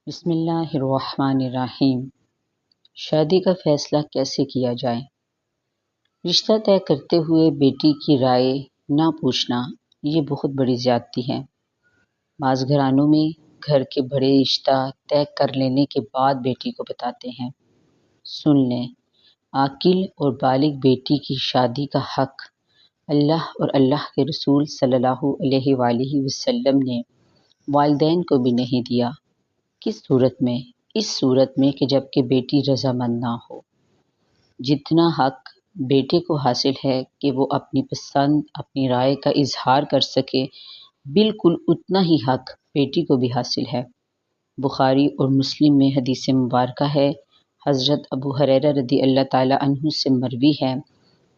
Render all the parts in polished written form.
بسم اللہ الرحمن الرحیم۔ شادی کا فیصلہ کیسے کیا جائے؟ رشتہ طے کرتے ہوئے بیٹی کی رائے نہ پوچھنا یہ بہت بڑی زیادتی ہے۔ بعض گھرانوں میں گھر کے بڑے رشتہ طے کر لینے کے بعد بیٹی کو بتاتے ہیں۔ سن لیں، عاقل اور بالغ بیٹی کی شادی کا حق اللہ اور اللہ کے رسول صلی اللہ علیہ وآلہ وسلم نے والدین کو بھی نہیں دیا۔ کس صورت میں؟ اس صورت میں کہ جب کہ بیٹی رضامند نہ ہو۔ جتنا حق بیٹے کو حاصل ہے کہ وہ اپنی پسند، اپنی رائے کا اظہار کر سکے، بالکل اتنا ہی حق بیٹی کو بھی حاصل ہے۔ بخاری اور مسلم میں حدیث مبارکہ ہے، حضرت ابو ہریرہ رضی اللہ تعالیٰ عنہ سے مروی ہے،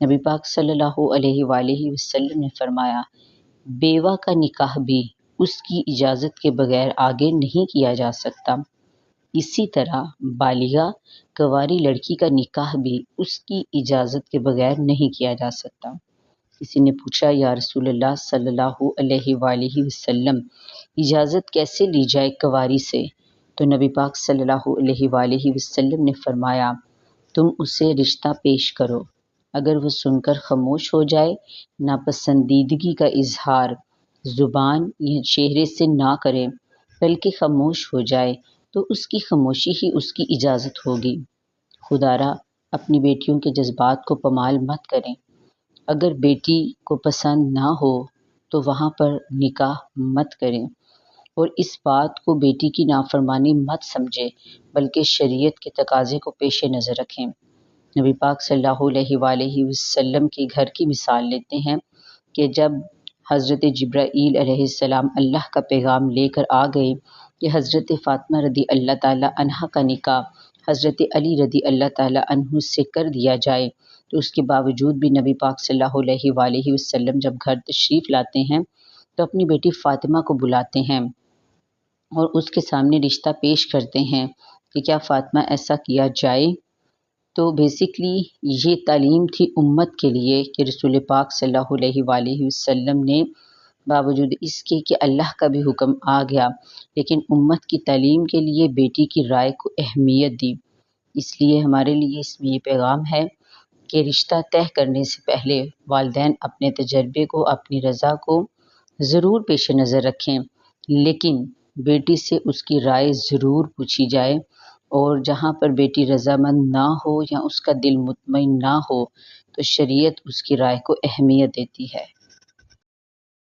نبی پاک صلی اللہ علیہ وآلہ وسلم نے فرمایا، بیوہ کا نکاح بھی اس کی اجازت کے بغیر آگے نہیں کیا جا سکتا۔ اسی طرح بالغہ کنواری لڑکی کا نکاح بھی اس کی اجازت کے بغیر نہیں کیا جا سکتا۔ کسی نے پوچھا، یا رسول اللہ صلی اللہ علیہ وآلہ وسلم، اجازت کیسے لی جائے کنواری سے؟ تو نبی پاک صلی اللہ علیہ وآلہ وسلم نے فرمایا، تم اسے رشتہ پیش کرو، اگر وہ سن کر خاموش ہو جائے، ناپسندیدگی کا اظہار زبان یا چہرے سے نہ کرے بلکہ خاموش ہو جائے، تو اس کی خاموشی ہی اس کی اجازت ہوگی۔ خدارا اپنی بیٹیوں کے جذبات کو پامال مت کریں۔ اگر بیٹی کو پسند نہ ہو تو وہاں پر نکاح مت کریں، اور اس بات کو بیٹی کی نافرمانی مت سمجھیں بلکہ شریعت کے تقاضے کو پیش نظر رکھیں۔ نبی پاک صلی اللہ علیہ وآلہ وسلم کے گھر کی مثال لیتے ہیں کہ جب حضرت جبرائیل علیہ السلام اللہ کا پیغام لے کر آ گئے کہ حضرت فاطمہ رضی اللہ تعالیٰ عنہ کا نکاح حضرت علی رضی اللہ تعالیٰ عنہ سے کر دیا جائے، تو اس کے باوجود بھی نبی پاک صلی اللہ علیہ وآلہ وسلم جب گھر تشریف لاتے ہیں تو اپنی بیٹی فاطمہ کو بلاتے ہیں اور اس کے سامنے رشتہ پیش کرتے ہیں کہ کیا فاطمہ ایسا کیا جائے؟ تو بیسکلی یہ تعلیم تھی امت کے لیے کہ رسول پاک صلی اللہ علیہ وآلہ وسلم نے باوجود اس کے کہ اللہ کا بھی حکم آ گیا، لیکن امت کی تعلیم کے لیے بیٹی کی رائے کو اہمیت دی۔ اس لیے ہمارے لیے اس میں یہ پیغام ہے کہ رشتہ طے کرنے سے پہلے والدین اپنے تجربے کو، اپنی رضا کو ضرور پیش نظر رکھیں، لیکن بیٹی سے اس کی رائے ضرور پوچھی جائے، اور جہاں پر بیٹی رضامند نہ ہو یا اس کا دل مطمئن نہ ہو تو شریعت اس کی رائے کو اہمیت دیتی ہے۔